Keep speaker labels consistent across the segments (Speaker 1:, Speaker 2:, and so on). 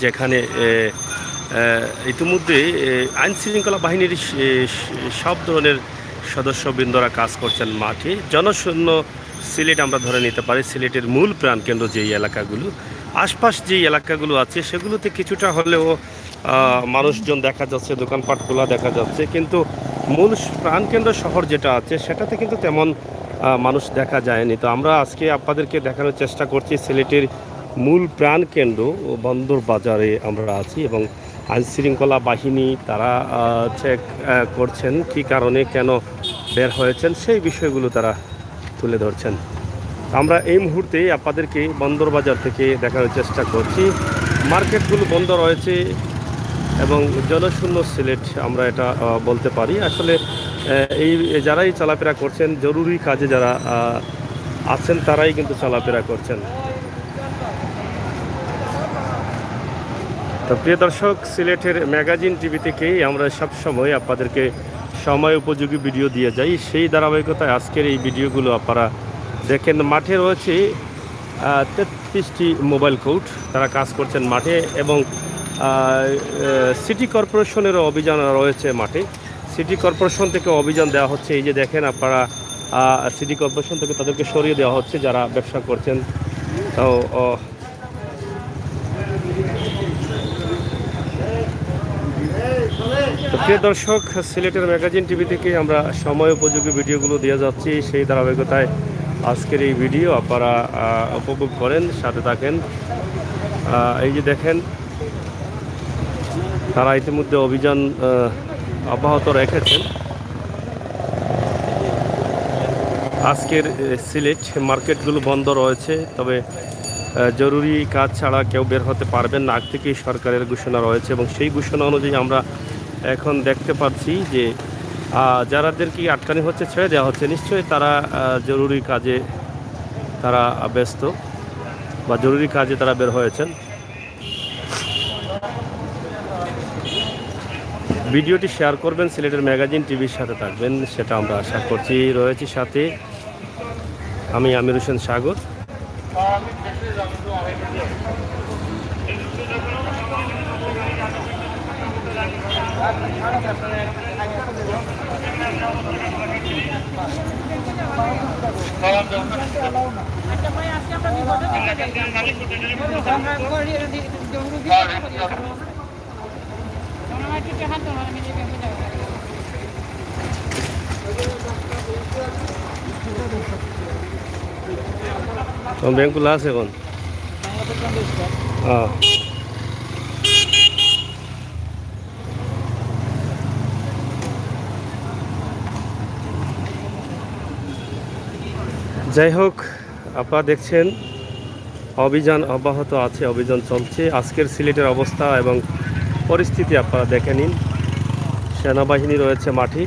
Speaker 1: যেখানে ইতিমধ্যে আইন শৃঙ্খলা বাহিনীর সব ধরনের সদস্যবৃন্দরা কাজ করছেন মাঠে। জনশূন্য সিলেট আমরা ধরে নিতে পারি। সিলেটের মূল প্রাণকেন্দ্র যেই এলাকাগুলো, আশপাশ যেই এলাকাগুলো আছে সেগুলোতে কিছুটা হলেও মানুষজন দেখা যাচ্ছে, দোকানপাটগুলো দেখা যাচ্ছে, কিন্তু মূল প্রাণকেন্দ্র শহর যেটা আছে সেটাতে কিন্তু তেমন মানুষ দেখা যায়নি। তো আমরা আজকে আপনাদেরকে দেখানোর চেষ্টা করছি সিলেটের মূল প্রাণকেন্দ্র বন্দর বাজারে আমরা আছি, এবং আইন শৃঙ্খলা বাহিনী তারা চেক করছেন কী কারণে কেন বের হয়েছেন সেই বিষয়গুলো তারা তুলে ধরছেন। আমরা এই মুহূর্তে আপনাদেরকে বন্দর বাজার থেকে দেখানোর চেষ্টা করছি। মার্কেটগুলো বন্ধ রয়েছে এবং জনশূন্য সিলেট আমরা এটা বলতে পারি। আসলে এই যারাই চলাফেরা করছেন, জরুরি কাজে যারা আছেন তারাই কিন্তু চলাফেরা করছেন। তো প্রিয় দর্শক, সিলেটের ম্যাগাজিন টিভি থেকেই আমরা সবসময় আপনাদেরকে সময় উপযোগী ভিডিও দিয়ে যাই। সেই ধারাবাহিকতায় আজকের এই ভিডিওগুলো আপনারা দেখেন। মাঠে রয়েছে 33টি মোবাইল কোর্ট, তারা কাজ করছেন মাঠে, এবং সিটি কর্পোরেশনেরও অভিযান রয়েছে মাঠে। সিটি কর্পোরেশন থেকে অভিযান দেওয়া হচ্ছে। এই যে দেখেন আপনারা, সিটি কর্পোরেশন থেকে তাদেরকে সরিয়ে দেওয়া হচ্ছে যারা ব্যবসা করছেন। তো প্রিয় দর্শক, সিলেটের ম্যাগাজিন টিভি থেকে আমরা সময় উপযোগী ভিডিওগুলো দিয়ে যাচ্ছি। সেই ধারাবাহিকতায় আজকের এই ভিডিও আপনারা উপভোগ করেন, সাথে থাকেন। এই যে দেখেন, তারা ইতিমধ্যে অভিযান অব্যাহত রেখেছেন। আজকের সিলেট মার্কেটগুলো বন্ধ রয়েছে, তবে জরুরি কাজ ছাড়া কেউ বের হতে পারবেন না, আগ থেকেই সরকারের ঘোষণা রয়েছে, এবং সেই ঘোষণা অনুযায়ী আমরা এখন দেখতে পাচ্ছি যে যারাদেরকে আটকানি হচ্ছে, ছেড়ে দেওয়া হচ্ছে। নিশ্চয়ই তারা জরুরি কাজে তারা ব্যস্ত, বা জরুরি কাজে তারা বের হয়েছেন। ভিডিওটি শেয়ার করবেন, সিলেটের ম্যাগাজিন টিভির সাথে থাকবেন, সেটা আমরা আশা করছি। রয়েছি সাথে আমি আমির হোসেন সাগর। ব্যাংকগুলো আছে এখন। যাই হোক, আপনারা দেখছেন অভিযান অব্যাহত আছে, অভিযান চলছে। আজকের সিলেটের অবস্থা এবং পরিস্থিতি আপনারা দেখে নিন। সেনাবাহিনী রয়েছে মাঠে।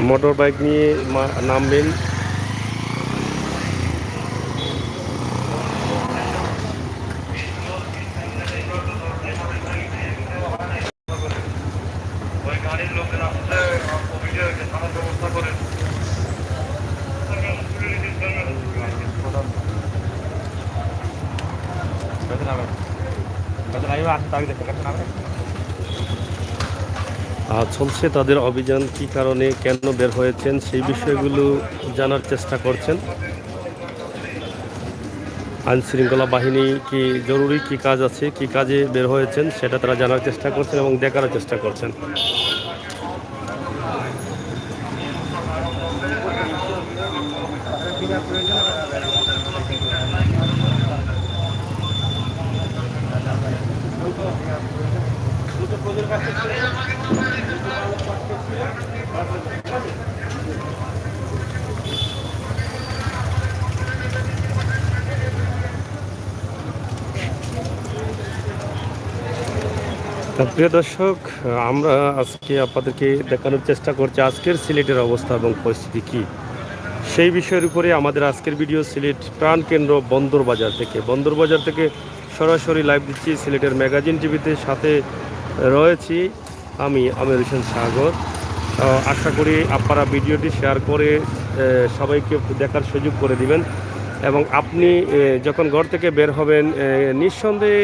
Speaker 1: মোটর বাইক নিয়ে নামবেন। চলছে তাদের অভিযান, কী কারণে কেন বের হয়েছেন সেই বিষয়গুলো জানার চেষ্টা করছেন। আইন শৃঙ্খলা বাহিনী কি জরুরি কি কাজ আছে, কি কাজে বের হয়েছেন সেটা তারা জানার চেষ্টা করছেন এবং দেখার চেষ্টা করছেন। প্রিয় দর্শক, আমরা আজকে আপনাদেরকে দেখানোর চেষ্টা করছি আজকের সিলেটের অবস্থা এবং পরিস্থিতি কী, সেই বিষয়ের উপরে আমাদের আজকের ভিডিও। সিলেট প্রাণকেন্দ্র বন্দর বাজার থেকে সরাসরি লাইভ দিচ্ছি সিলেটের ম্যাগাজিন টিভিতে। সাথে রয়েছি আমি আমির হোসেন সাগর। আশা করি আপনারা ভিডিওটি শেয়ার করে সবাইকে দেখার সুযোগ করে দিবেন এবং আপনি যখন ঘর থেকে বের হবেন নিঃসন্দেহে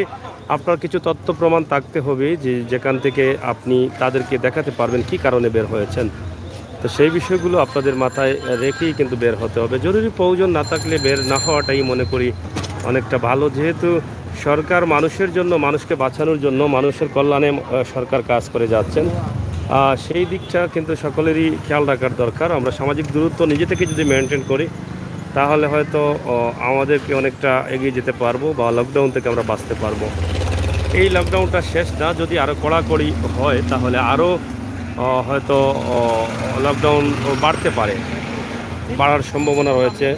Speaker 1: আপনার কিছু তথ্য প্রমাণ থাকতে হবে যে যেখান থেকে আপনি তাদেরকে দেখাতে পারবেন কী কারণে বের হয়েছেন। তো সেই বিষয়গুলো আপনাদের মাথায় রেখেই কিন্তু বের হতে হবে। জরুরি প্রয়োজন না থাকলে বের না হওয়াটাই মনে করি অনেকটা ভালো, যেহেতু সরকার মানুষের জন্য, মানুষকে বাঁচানোর জন্য, মানুষের কল্যাণে সরকার কাজ করে যাচ্ছেন। সেই দিকটা কিন্তু সকলেরই খেয়াল রাখার দরকার। আমরা সামাজিক দূরত্ব নিজে থেকে যদি মেনটেন করি তাহলে হয়তো আমাদেরকে অনেকটা এগিয়ে যেতে পারবো বা লকডাউন থেকে আমরা বাঁচতে পারবো। এই লকডাউনটা শেষ না, যদি আরও কড়াকড়ি হয় তাহলে আরও হয়তো লকডাউন বাড়তে পারে, বাড়ার সম্ভাবনা রয়েছে।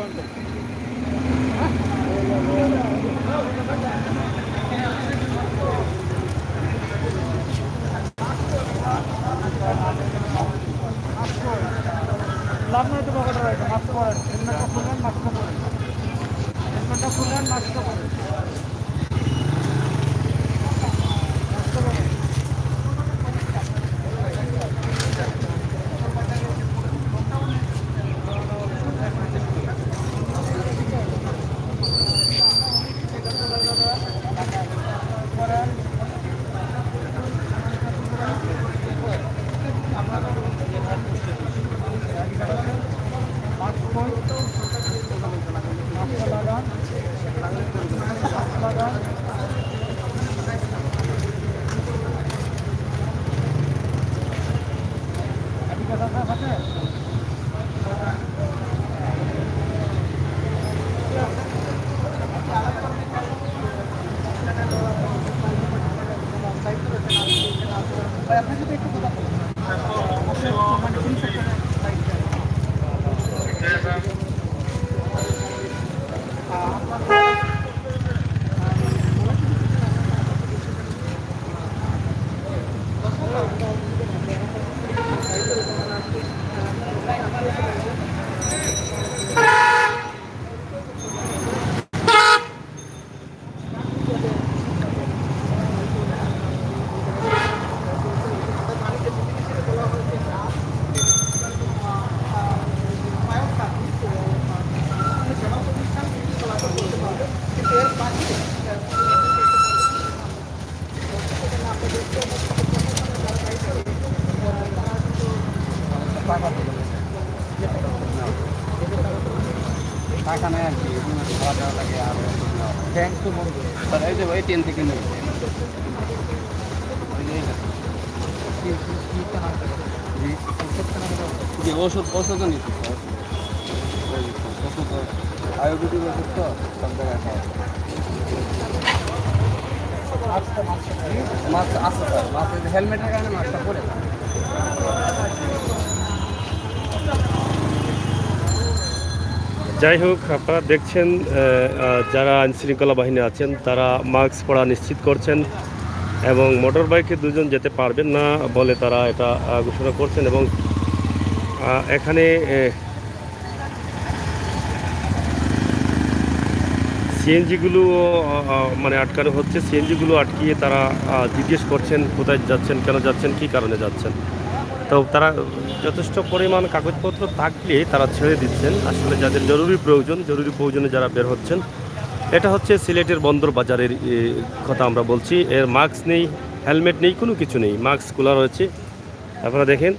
Speaker 2: টাকা নেই আর কি, খাওয়া দাওয়া লাগে। আর ব্যাংক তো বন্ধ, এই যে এটিএম থেকে নেই। ওষুধ ওষুধও নিচ্ছি, ওষুধ আয়ুর্বেদিক ওষুধ তো সব জায়গায় খাওয়া। মাছ আছে স্যার, মাছ হেলমেটের কারণে মাছটা পরে।
Speaker 1: যাই হোক, আপনারা দেখছেন যারা আইনশৃঙ্খলা বাহিনী আছেন তারা মাস্ক পরা নিশ্চিত করছেন এবং মোটর বাইকে দুজন যেতে পারবেন না বলে তারা এটা ঘোষণা করছেন এবং এখানে সিএনজিগুলো মানে আটকানো হচ্ছে। সিএনজিগুলো আটকিয়ে তারা জিজ্ঞেস করছেন কোথায় যাচ্ছেন, কেন যাচ্ছেন, কী কারণে যাচ্ছেন। তো তারা যথেষ্ট পরিমাণ কাগজপত্র থাকলে তারা ছেড়ে দিচ্ছেন। আসলে যাদের জরুরি প্রয়োজনে যারা বের হচ্ছেন, এটা হচ্ছে সিলেটের বন্দর বাজারের কথা আমরা বলছি। এর মাস্ক নেই, হেলমেট নেই, কোনো কিছু নেই, মাস্ক খোলা রয়েছে। আপনারা দেখেন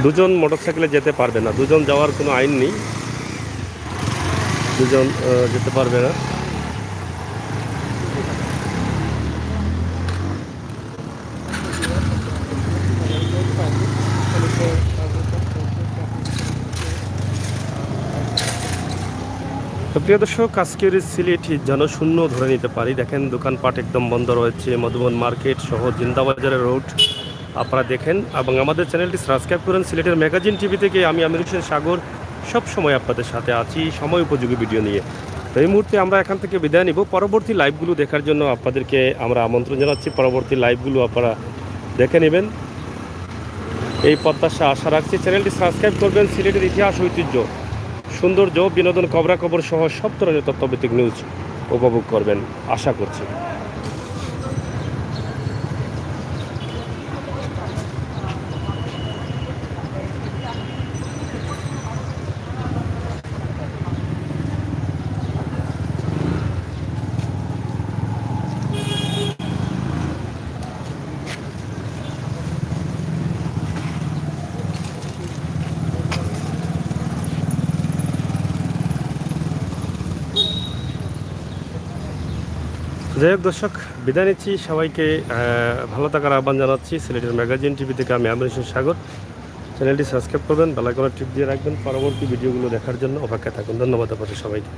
Speaker 1: দুজন মোটরসাইকেলে যেতে পারবে না, দুজন যাওয়ার কোনো আইন নেই, দুজন যেতে পারবে না। তো প্রিয় দর্শক, আজকের সিলেট জনশূন্য ধরে নিতে পারি। দেখেন দোকানপাট একদম বন্ধ রয়েছে, মধুবন মার্কেট সহ জিন্দাবাজারের রোড আপনারা দেখেন এবং আমাদের চ্যানেলটি সাবস্ক্রাইব করেন। সিলেটের ম্যাগাজিন টিভি থেকে আমি আমির হোসেন সাগর সব সময় আপনাদের সাথে আছি সময় উপযোগী ভিডিও নিয়ে। তো এই মুহূর্তে আমরা এখান থেকে বিদায় নিব। পরবর্তী লাইভগুলো দেখার জন্য আপনাদেরকে আমরা আমন্ত্রণ জানাচ্ছি। পরবর্তী লাইভগুলো আপনারা দেখে নেবেন এই প্রত্যাশা আশা রাখছি। চ্যানেলটি সাবস্ক্রাইব করবেন। সিলেটের ইতিহাস, ঐতিহ্য, সৌন্দর্য, বিনোদন, খবরাখবর সহ সব ধরনের তথ্যভিত্তিক নিউজ উপভোগ করবেন আশা করছি। যাই হোক দর্শক, বিদায় নিচ্ছি। সবাইকে ভালো থাকার আহ্বান জানাচ্ছি। সিলেটের ম্যাগাজিন টিভি থেকে আমি আমির হোসেন সাগর। চ্যানেলটি সাবস্ক্রাইব করবেন, বেল আইকনে টিপ দিয়ে রাখবেন। পরবর্তী ভিডিওগুলো দেখার জন্য অপেক্ষায় থাকুন। ধন্যবাদ আপনাদের সবাইকে।